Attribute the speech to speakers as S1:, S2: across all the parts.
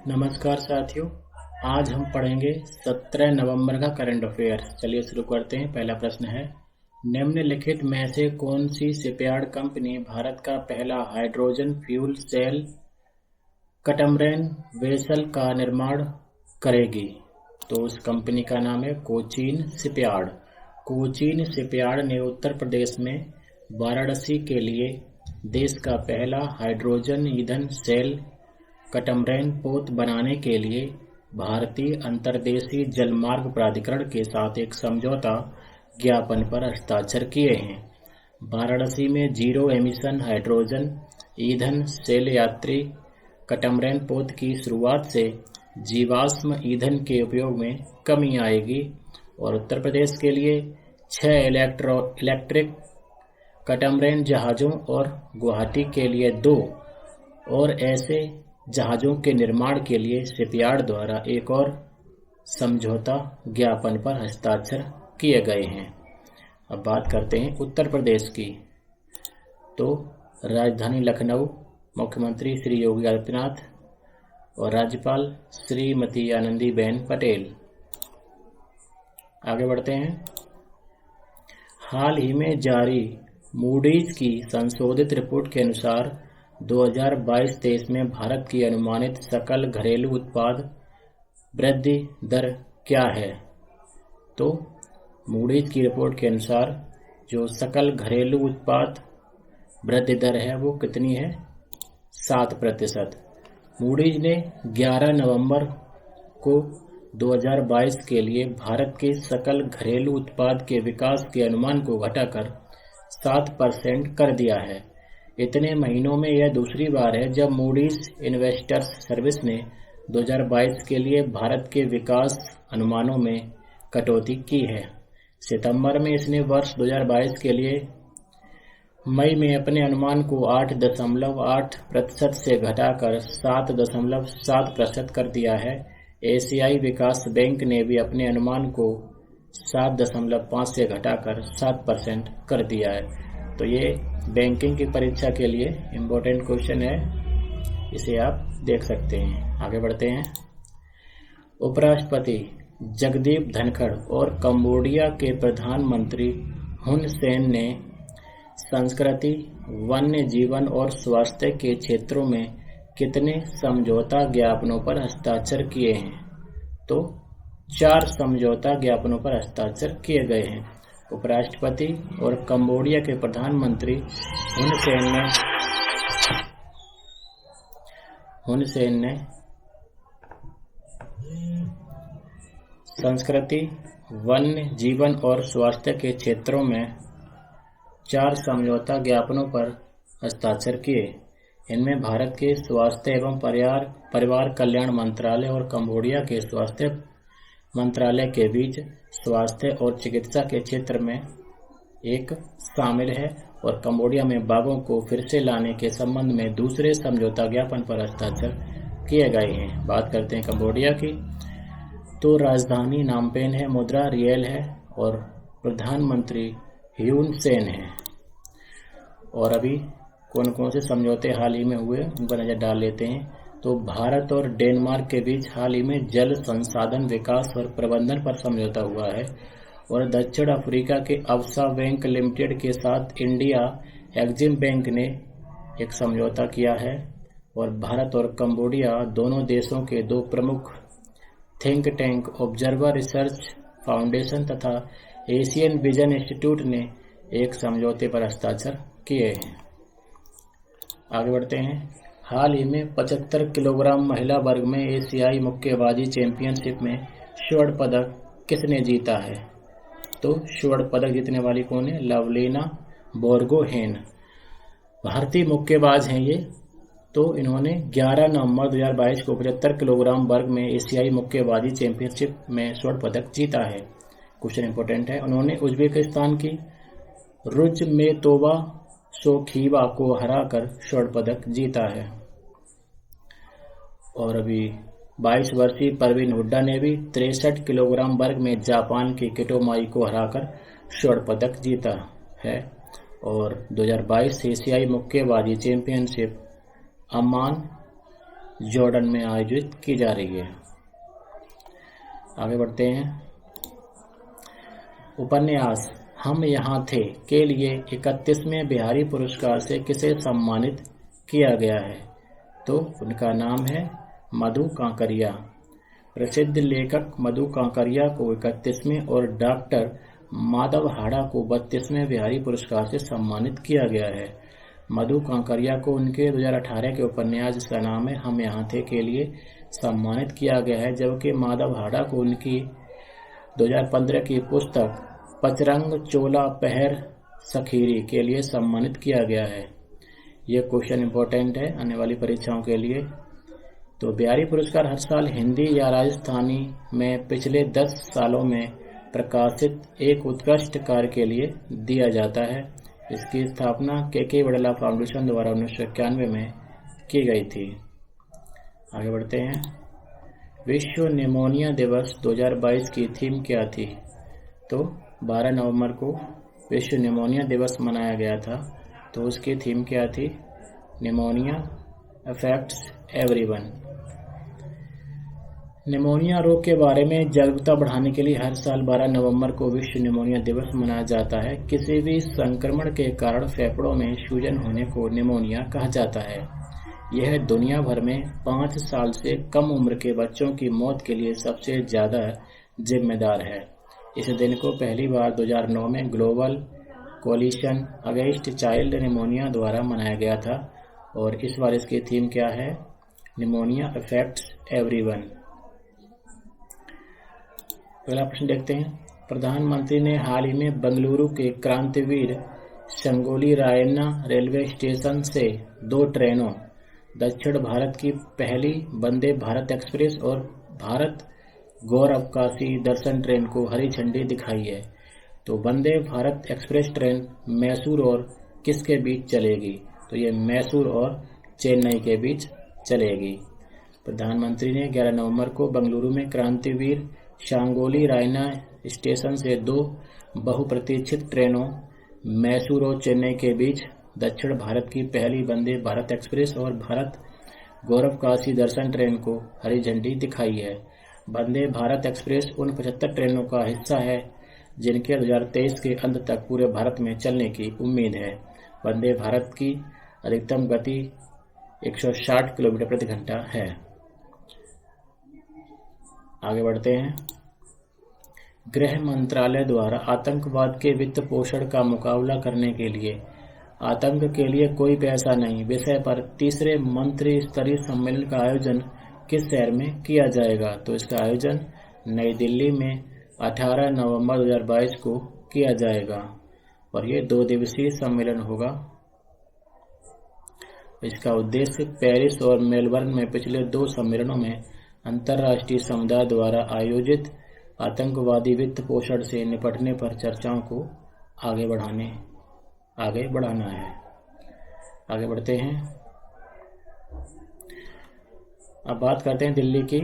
S1: नमस्कार साथियों। आज हम पढ़ेंगे 17 नवंबर का करंट अफेयर। चलिए शुरू करते हैं। पहला प्रश्न है, निम्नलिखित में से कौन सी शिपयार्ड कंपनी भारत का पहला hydrogen fuel cell catamaran vessel का निर्माण करेगी? तो उस कंपनी का नाम है कोचीन शिपयार्ड। कोचीन शिपयार्ड ने उत्तर प्रदेश में वाराणसी के लिए देश का पहला हाइड्रोजन ईंधन सेल कटमरैन पोत बनाने के लिए भारतीय अंतर्देशीय जलमार्ग प्राधिकरण के साथ एक समझौता ज्ञापन पर हस्ताक्षर किए हैं। वाराणसी में जीरो एमिशन हाइड्रोजन ईंधन सेल यात्री कटमरैन पोत की शुरुआत से जीवाश्म ईंधन के उपयोग में कमी आएगी और उत्तर प्रदेश के लिए 6 इलेक्ट्रिक कटमरैन जहाजों और गुवाहाटी के लिए 2 और ऐसे जहाजों के निर्माण के लिए शिपयार्ड द्वारा एक और समझौता ज्ञापन पर हस्ताक्षर किए गए हैं। अब बात करते हैं उत्तर प्रदेश की। तो राजधानी लखनऊ, मुख्यमंत्री श्री योगी आदित्यनाथ और राज्यपाल श्रीमती आनंदीबेन पटेल। आगे बढ़ते हैं। हाल ही में जारी मूडीज की संशोधित रिपोर्ट के अनुसार 2022-23 में भारत की अनुमानित सकल घरेलू उत्पाद वृद्धि दर क्या है? तो मूडीज की रिपोर्ट के अनुसार जो सकल घरेलू उत्पाद वृद्धि दर है वो कितनी है? 7%। मूडीज ने 11 नवंबर को 2022 के लिए भारत के सकल घरेलू उत्पाद के विकास के अनुमान को घटाकर 7% कर दिया है। इतने महीनों में यह दूसरी बार है जब मूडीज इन्वेस्टर्स सर्विस ने 2022 के लिए भारत के विकास अनुमानों में कटौती की है। सितंबर में इसने वर्ष 2022 के लिए मई में अपने अनुमान को 8.8% से घटाकर 7.7% कर दिया है। एशियाई विकास बैंक ने भी अपने अनुमान को 7.5 से घटाकर 7% कर दिया है। तो ये बैंकिंग की परीक्षा के लिए इम्पोर्टेंट क्वेश्चन है, इसे आप देख सकते हैं। आगे बढ़ते हैं। उपराष्ट्रपति जगदीप धनखड़ और कंबोडिया के प्रधानमंत्री हुन सेन ने संस्कृति, वन्य जीवन और स्वास्थ्य के क्षेत्रों में कितने समझौता ज्ञापनों पर हस्ताक्षर किए हैं? तो 4 समझौता ज्ञापनों पर हस्ताक्षर किए गए हैं। उपराष्ट्रपति और कंबोडिया के प्रधानमंत्री हुन सेन ने संस्कृति, वन्य जीवन और स्वास्थ्य के क्षेत्रों में 4 समझौता ज्ञापनों पर हस्ताक्षर किए। इनमें भारत के स्वास्थ्य एवं परिवार कल्याण मंत्रालय और कंबोडिया के स्वास्थ्य मंत्रालय के बीच स्वास्थ्य और चिकित्सा के क्षेत्र में एक शामिल है और कंबोडिया में बाघों को फिर से लाने के संबंध में दूसरे समझौता ज्ञापन पर हस्ताक्षर किए गए हैं। बात करते हैं कंबोडिया की। तो राजधानी नामपेन है, मुद्रा रियल है और प्रधानमंत्री ह्यून सेन है। और अभी कौन कौन से समझौते हाल ही में हुए उन पर नजर डाल लेते हैं। तो भारत और डेनमार्क के बीच हाल ही में जल संसाधन विकास और प्रबंधन पर समझौता हुआ है और दक्षिण अफ्रीका के अब्सा बैंक लिमिटेड के साथ इंडिया एक्जिम बैंक ने एक समझौता किया है। और भारत और कंबोडिया दोनों देशों के 2 प्रमुख think tank observer research foundation तथा एशियन विजन इंस्टीट्यूट ने एक समझौते पर हस्ताक्षर किए हैं। आगे बढ़ते हैं। हाल ही में 75 किलोग्राम महिला वर्ग में एशियाई मुक्केबाजी चैंपियनशिप में स्वर्ण पदक किसने जीता है? तो स्वर्ण पदक जीतने वाली कौन है? लवलीना बोर्गोहेन, भारतीय मुक्केबाज हैं ये। तो इन्होंने 11 नवंबर 2022 को 75 किलोग्राम वर्ग में एशियाई मुक्केबाजी चैंपियनशिप में स्वर्ण पदक जीता है। क्वेश्चन इंपोर्टेंट है। उन्होंने उज्बेकिस्तान की रुजमेतोवा सोखीवा को हराकर स्वर्ण पदक जीता है। और अभी 22 वर्षीय परवीन हुड्डा ने भी 63 किलोग्राम वर्ग में जापान की किटोमाई को हराकर स्वर्ण पदक जीता है। और 2022 एशियाई मुक्केबाजी चैंपियनशिप अम्मान जॉर्डन में आयोजित की जा रही है। आगे बढ़ते हैं। उपन्यास हम यहाँ थे के लिए 31वें बिहारी पुरस्कार से किसे सम्मानित किया गया है? तो उनका नाम है मधु कांकरिया। प्रसिद्ध लेखक मधु कांकरिया को 31वें और डॉक्टर माधव हाड़ा को 32वें बिहारी पुरस्कार से सम्मानित किया गया है। मधु कांकरिया को उनके 2018 के उपन्यास जिसका नाम है हम यहाँ थे के लिए सम्मानित किया गया है, जबकि माधव हाड़ा को उनकी 2015 की पुस्तक पचरंग चोला पहर सखीरी के लिए सम्मानित किया गया है। ये क्वेश्चन इंपॉर्टेंट है आने वाली परीक्षाओं के लिए। तो बिहारी पुरस्कार हर साल हिंदी या राजस्थानी में पिछले 10 सालों में प्रकाशित एक उत्कृष्ट कार्य के लिए दिया जाता है। इसकी स्थापना के वड़ला फाउंडेशन द्वारा 1991 में की गई थी। आगे बढ़ते हैं। विश्व निमोनिया दिवस 2022 की थीम क्या थी? तो 12 नवंबर को विश्व निमोनिया दिवस मनाया गया था। तो उसकी थीम क्या थी? Pneumonia affects everyone. निमोनिया रोग के बारे में जागरूकता बढ़ाने के लिए हर साल 12 नवंबर को विश्व निमोनिया दिवस मनाया जाता है। किसी भी संक्रमण के कारण फेफड़ों में सूजन होने को निमोनिया कहा जाता है। यह दुनिया भर में 5 साल से कम उम्र के बच्चों की मौत के लिए सबसे ज्यादा जिम्मेदार है। इस दिन को पहली बार 2009 में global coalition against child pneumonia द्वारा मनाया गया था और इस बार इसकी थीम क्या है? Pneumonia affects everyone. अगला प्रश्न देखते हैं। प्रधानमंत्री ने हाल ही में बेंगलुरु के क्रांतिवीर संगोली रायन्ना रेलवे स्टेशन से 2 ट्रेनों दक्षिण भारत की पहली वंदे भारत एक्सप्रेस और भारत गौरव काशी दर्शन ट्रेन को हरी झंडी दिखाई है। तो वंदे भारत एक्सप्रेस ट्रेन मैसूर और किसके बीच चलेगी? तो ये मैसूर और चेन्नई के बीच चलेगी। प्रधानमंत्री ने 11 नवंबर को बेंगलुरु में क्रांतिवीर सांगोली रायन्ना स्टेशन से 2 बहुप्रतीक्षित ट्रेनों मैसूर और चेन्नई के बीच दक्षिण भारत की पहली वंदे भारत एक्सप्रेस और भारत गौरव काशी दर्शन ट्रेन को हरी झंडी दिखाई है। वंदे भारत एक्सप्रेस उन 75 ट्रेनों का हिस्सा है जिनके 2023 के अंत तक पूरे भारत में चलने की उम्मीद है। वंदे भारत की अधिकतम गति 160 किलोमीटर प्रति घंटा है। आगे बढ़ते हैं। गृह मंत्रालय द्वारा आतंकवाद के वित्त पोषण का मुकाबला करने के लिए आतंक के लिए कोई पैसा नहीं विषय पर तीसरे मंत्री स्तरीय सम्मेलन का आयोजन किस शहर में किया जाएगा? तो इसका आयोजन नई दिल्ली में 18 नवंबर 2022 को किया जाएगा और ये 2 दिवसीय सम्मेलन होगा। इसका उद्देश्य पेरिस और मेलबर्न में पिछले 2 सम्मेलनों में अंतर्राष्ट्रीय समुदाय द्वारा आयोजित आतंकवादी वित्त पोषण से निपटने पर चर्चाओं को आगे बढ़ाना है। आगे बढ़ते हैं। अब बात करते हैं दिल्ली की।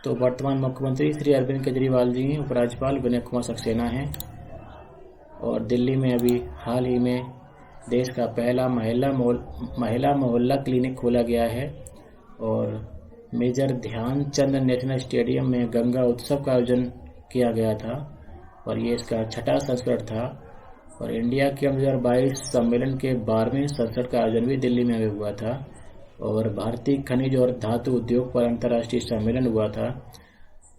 S1: तो वर्तमान मुख्यमंत्री श्री अरविंद केजरीवाल जी हैं, उपराज्यपाल विनय कुमार सक्सेना हैं और दिल्ली में अभी हाल ही में देश का पहला महिला मोहल्ला क्लिनिक खोला गया है और मेजर ध्यानचंद नेशनल स्टेडियम में गंगा उत्सव का आयोजन किया गया था और ये इसका 6वां संस्करण था और इंडिया के 2022 सम्मेलन के 12वें संस्करण का आयोजन भी दिल्ली में हुआ था और भारतीय खनिज और धातु उद्योग पर अंतर्राष्ट्रीय सम्मेलन हुआ था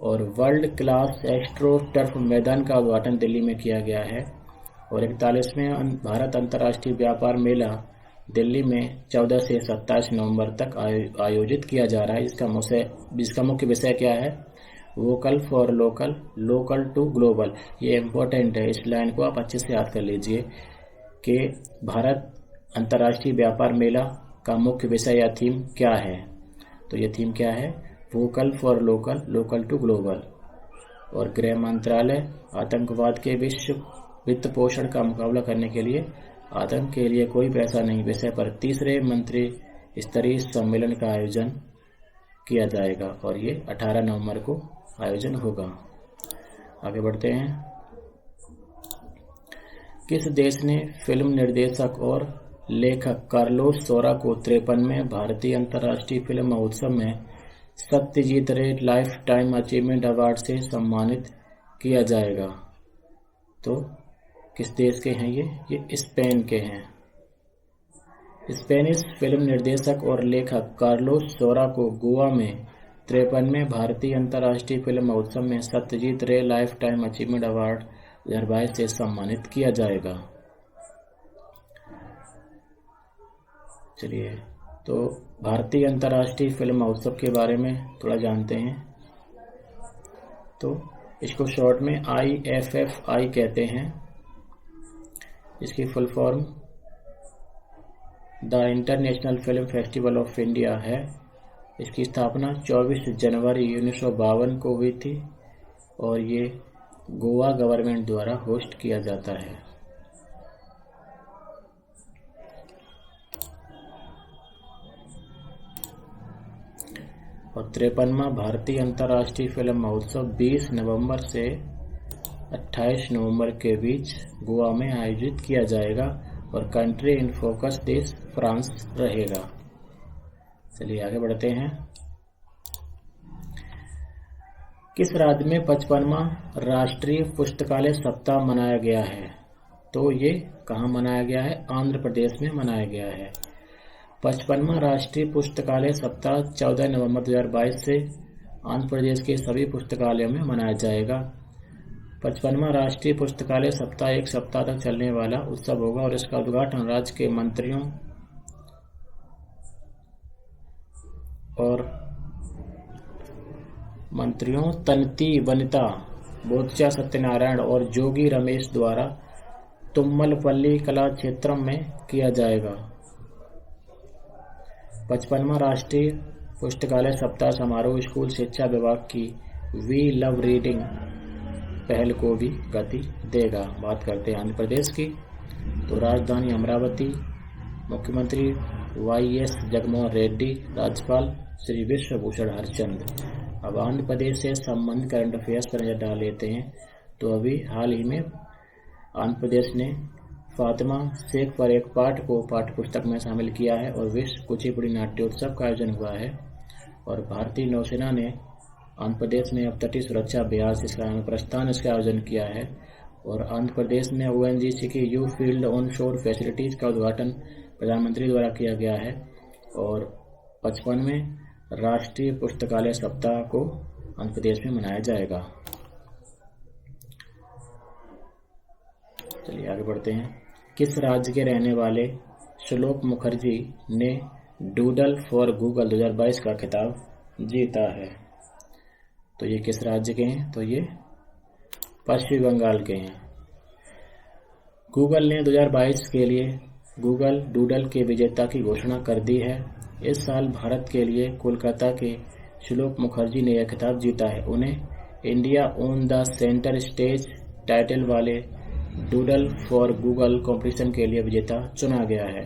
S1: और वर्ल्ड क्लास एस्ट्रो टर्फ मैदान का उद्घाटन दिल्ली में किया गया है और 41वें भारत अंतर्राष्ट्रीय व्यापार मेला दिल्ली में 14 से 27 नवंबर तक आयोजित किया जा रहा है। जिसका मुख्य विषय क्या है? Vocal for local, local to global. ये इम्पोर्टेंट है, इस लाइन को आप अच्छे से याद कर लीजिए कि भारत अंतर्राष्ट्रीय व्यापार मेला का मुख्य विषय या थीम क्या है। तो ये थीम क्या है? Vocal for local, local to global. और गृह मंत्रालय आतंकवाद के विश्व वित्त पोषण का मुकाबला करने के लिए आतंक के लिए कोई पैसा नहीं विषय पर तीसरे मंत्री स्तरीय सम्मेलन का आयोजन किया जाएगा और ये 18 नवंबर को आयोजन होगा। आगे बढ़ते हैं। किस देश ने फिल्म निर्देशक और लेखक कार्लोस सोरा को 53वें भारतीय अंतर्राष्ट्रीय फिल्म महोत्सव में सत्यजीत रे लाइफ टाइम अचीवमेंट अवार्ड से सम्मानित किया जाएगा। तो किस देश के हैं ये स्पेन के हैं। स्पेनिश फिल्म निर्देशक और लेखक कार्लोस सोरा को गोवा में 53वें भारतीय अंतर्राष्ट्रीय फिल्म महोत्सव में सत्यजीत रे लाइफ टाइम अचीवमेंट अवार्ड 2022 से सम्मानित किया जाएगा। चलिए, तो भारतीय अंतर्राष्ट्रीय फिल्म महोत्सव के बारे में थोड़ा जानते हैं। तो इसको शॉर्ट में IFFI कहते हैं। इसकी full form the international film festival of India है। इसकी स्थापना 24 जनवरी 1952 को हुई थी और ये गोवा गवर्नमेंट द्वारा होस्ट किया जाता है। और 53वां भारतीय अंतर्राष्ट्रीय फिल्म महोत्सव 20 नवंबर से 28 नवंबर के बीच गोवा में आयोजित किया जाएगा और कंट्री इन फोकस देश फ्रांस रहेगा। चलिए आगे बढ़ते हैं। किस राज्य में 55वां राष्ट्रीय पुस्तकालय सप्ताह मनाया गया है? तो ये कहाँ मनाया गया है? आंध्र प्रदेश में मनाया गया है। 55वां राष्ट्रीय पुस्तकालय सप्ताह 14 नवंबर 2022 से आंध्र प्रदेश के सभी पुस्तकालयों में मनाया जाएगा। 55वां राष्ट्रीय पुस्तकालय सप्ताह एक सप्ताह तक चलने वाला उत्सव होगा और इसका उद्घाटन राज्य के मंत्रियों तनती वनिता बोत्चा सत्यनारायण और जोगी रमेश द्वारा तुम्मलपल्ली कला क्षेत्र में किया जाएगा। 55वां राष्ट्रीय पुस्तकालय सप्ताह समारोह स्कूल शिक्षा विभाग की वी लव रीडिंग पहल को भी गति देगा। बात करते हैं आंध्र प्रदेश की। तो राजधानी अमरावती, मुख्यमंत्री YS जगनमोहन रेड्डी, राज्यपाल श्री विश्वभूषण हरिचंद। अब आंध्र प्रदेश से संबंधित करंट अफेयर्स पर नजर डाल लेते हैं। तो अभी हाल ही में आंध्र प्रदेश ने फातिमा शेख पर एक पाठ को पाठ्यपुस्तक में शामिल किया है और विश्व कुचिपुड़ी नाट्योत्सव का आयोजन हुआ है। और भारतीय नौसेना ने आंध्र प्रदेश में अपतटीय सुरक्षा अभ्यास इसका प्रस्थान इसका आयोजन किया है। और आंध्र प्रदेश में ONGC की यू फील्ड ऑन शोर फैसिलिटीज का उद्घाटन प्रधानमंत्री द्वारा किया गया है। और 55वें राष्ट्रीय पुस्तकालय सप्ताह को आंध्र प्रदेश में मनाया जाएगा। चलिए आगे बढ़ते हैं। किस राज्य के रहने वाले श्लोक मुखर्जी ने डूडल फॉर गूगल 2022 का खिताब जीता है? तो ये किस राज्य के हैं? तो ये पश्चिम बंगाल के हैं। गूगल ने 2022 के लिए गूगल डूडल के विजेता की घोषणा कर दी है। इस साल भारत के लिए कोलकाता के श्लोक मुखर्जी ने यह खिताब जीता है। उन्हें India on the centre stage title वाले डूडल फॉर गूगल कंपटीशन के लिए विजेता चुना गया है।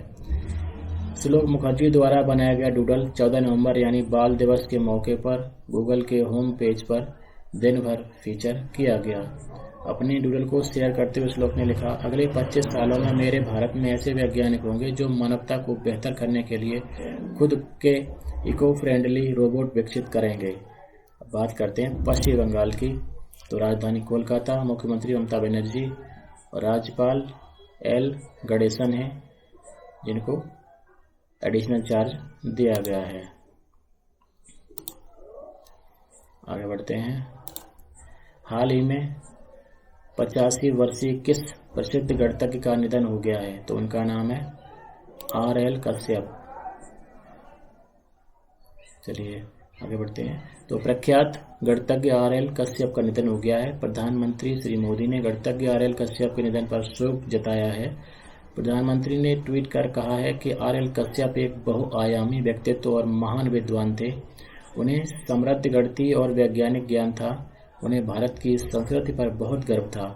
S1: श्लोक मुखर्जी द्वारा बनाया गया डूडल 14 नवंबर यानी बाल दिवस के मौके पर गूगल के होम पेज पर दिन भर फीचर किया गया। अपने डूडल को शेयर करते हुए श्लोक ने लिखा, अगले 25 सालों में मेरे भारत में ऐसे वैज्ञानिक होंगे जो मानवता को बेहतर करने के लिए खुद के इको फ्रेंडली रोबोट विकसित करेंगे। अब बात करते हैं पश्चिम बंगाल की। तो राजधानी कोलकाता, मुख्यमंत्री ममता बनर्जी और राज्यपाल L गणेशन हैं जिनको एडिशनल चार्ज दिया गया है। आगे बढ़ते हैं। हाल ही में 85 वर्षीय किस प्रसिद्ध गणितज्ञ का निधन हो गया है? तो उनका नाम है RL कश्यप। चलिए आगे बढ़ते हैं। तो प्रख्यात गणितज्ञ RL कश्यप का निधन हो गया है। प्रधानमंत्री श्री मोदी ने गणितज्ञ RL कश्यप के निधन पर शोक जताया है। प्रधानमंत्री ने ट्वीट कर कहा है कि RL कश्यप एक बहुआयामी व्यक्तित्व और महान विद्वान थे। उन्हें समृद्ध गणितीय और वैज्ञानिक ज्ञान था। उन्हें भारत की संस्कृति पर बहुत गर्व था।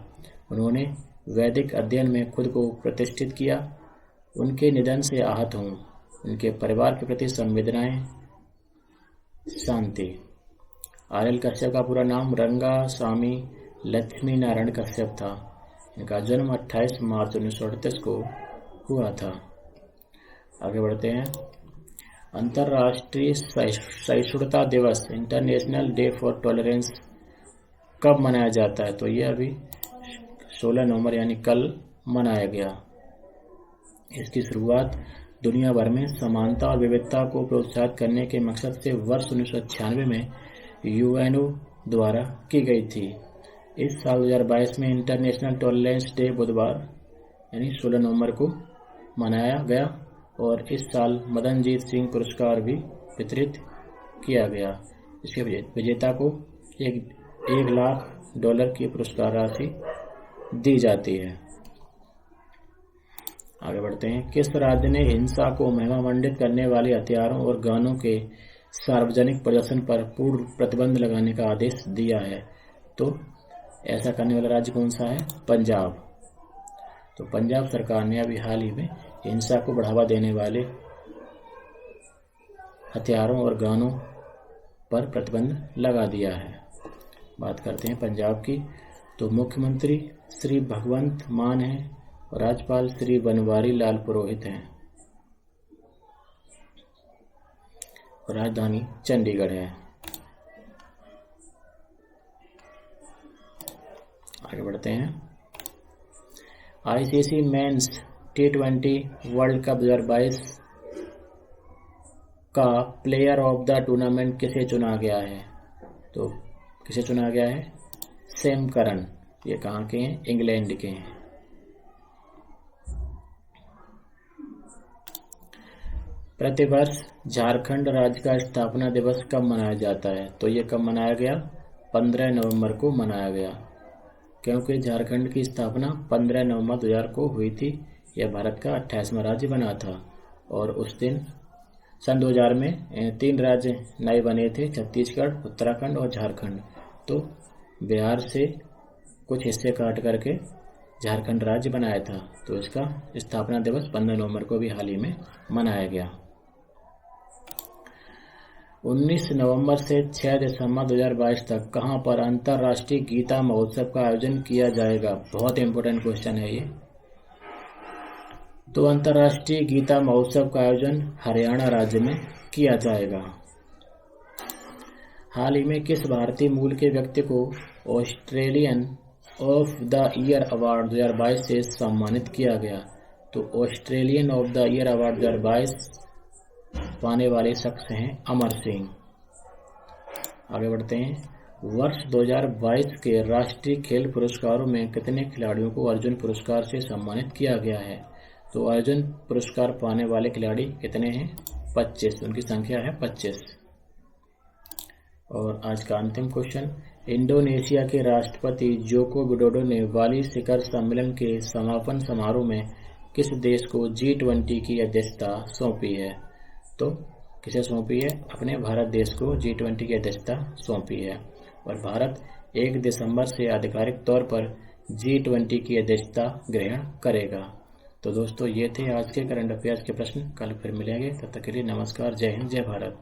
S1: उन्होंने वैदिक अध्ययन में खुद को प्रतिष्ठित किया। उनके निधन से आहत हूँ। उनके परिवार के प्रति संवेदनाएं शांति। RL कश्यप का पूरा नाम रंगास्वामी लक्ष्मी नारायण कश्यप था। इनका जन्म 28 मार्च 1938 को हुआ था। आगे बढ़ते हैं। अंतर्राष्ट्रीय सहिष्णुता दिवस इंटरनेशनल डे फॉर टॉलरेंस कब मनाया जाता है? तो ये अभी 16 नवंबर यानी कल मनाया गया। इसकी शुरुआत दुनिया भर में समानता और विविधता को प्रोत्साहित करने के मकसद से वर्ष 1996 में यूएनओ द्वारा की गई थी। इस साल 2022 में इंटरनेशनल टॉलरेंस डे बुधवार यानी 16 नवंबर को मनाया गया और इस साल मदनजीत सिंह पुरस्कार भी वितरित किया गया। इसके विजेता को $1 लाख की पुरस्कार राशि दी जाती है। आगे बढ़ते हैं। किस राज्य ने हिंसा को महिमामंडित करने वाले हथियारों और गानों के सार्वजनिक प्रदर्शन पर पूर्ण प्रतिबंध लगाने का आदेश दिया है? तो ऐसा करने वाला राज्य कौन सा है? पंजाब। तो पंजाब सरकार ने अभी हाल ही में हिंसा को बढ़ावा देने वाले हथियारों और गानों पर प्रतिबंध लगा दिया है। बात करते हैं पंजाब की। तो मुख्यमंत्री श्री भगवंत मान हैं और राज्यपाल श्री बनवारी लाल पुरोहित हैं। राजधानी चंडीगढ़ है। आगे बढ़ते हैं। ICC men's T20 world cup 2022 का प्लेयर ऑफ द टूर्नामेंट किसे चुना गया है? तो किसे चुना गया है? Sam Curran. ये कहाँ के हैं? इंग्लैंड के हैं। प्रतिवर्ष झारखंड राज्य का स्थापना दिवस कब मनाया जाता है? तो ये कब मनाया गया? 15 नवंबर को मनाया गया, क्योंकि झारखंड की स्थापना 15 नवंबर 2000 को हुई थी। यह भारत का 28वां राज्य बना था और उस दिन सन 2000 में 3 राज्य नए बने थे, छत्तीसगढ़, उत्तराखंड और झारखंड। तो बिहार से कुछ हिस्से काट करके झारखंड राज्य बनाया था। तो इसका स्थापना दिवस 15 नवंबर को भी हाल ही में मनाया गया। 19 नवंबर से 6 दिसंबर 2022 तक कहां पर अंतर्राष्ट्रीय गीता महोत्सव का आयोजन किया जाएगा? बहुत इंपॉर्टेंट क्वेश्चन है ये। तो अंतर्राष्ट्रीय गीता महोत्सव का आयोजन हरियाणा राज्य में किया जाएगा। हाल ही में किस भारतीय मूल के व्यक्ति को Australian of the year award 2022 से सम्मानित किया गया? तो Australian of the year award 2022 पाने वाले शख्स हैं अमर सिंह। आगे बढ़ते हैं। वर्ष 2022 के राष्ट्रीय खेल पुरस्कारों में कितने खिलाड़ियों को अर्जुन पुरस्कार से सम्मानित किया गया है? तो अर्जुन पुरस्कार पाने वाले खिलाड़ी कितने हैं? 25। उनकी संख्या है 25। और आज का अंतिम क्वेश्चन। इंडोनेशिया के राष्ट्रपति जोको विडोडो ने बाली शिखर सम्मेलन के समापन समारोह में किस देश को G20 की अध्यक्षता सौंपी है? तो किसे सौंपी है? अपने भारत देश को G20 की अध्यक्षता सौंपी है और भारत 1 दिसंबर से आधिकारिक तौर पर G20 की अध्यक्षता ग्रहण करेगा। तो दोस्तों ये थे आज के करंट अफेयर्स के प्रश्न। कल फिर मिलेंगे, तब तक के लिए नमस्कार। जय हिंद, जय भारत।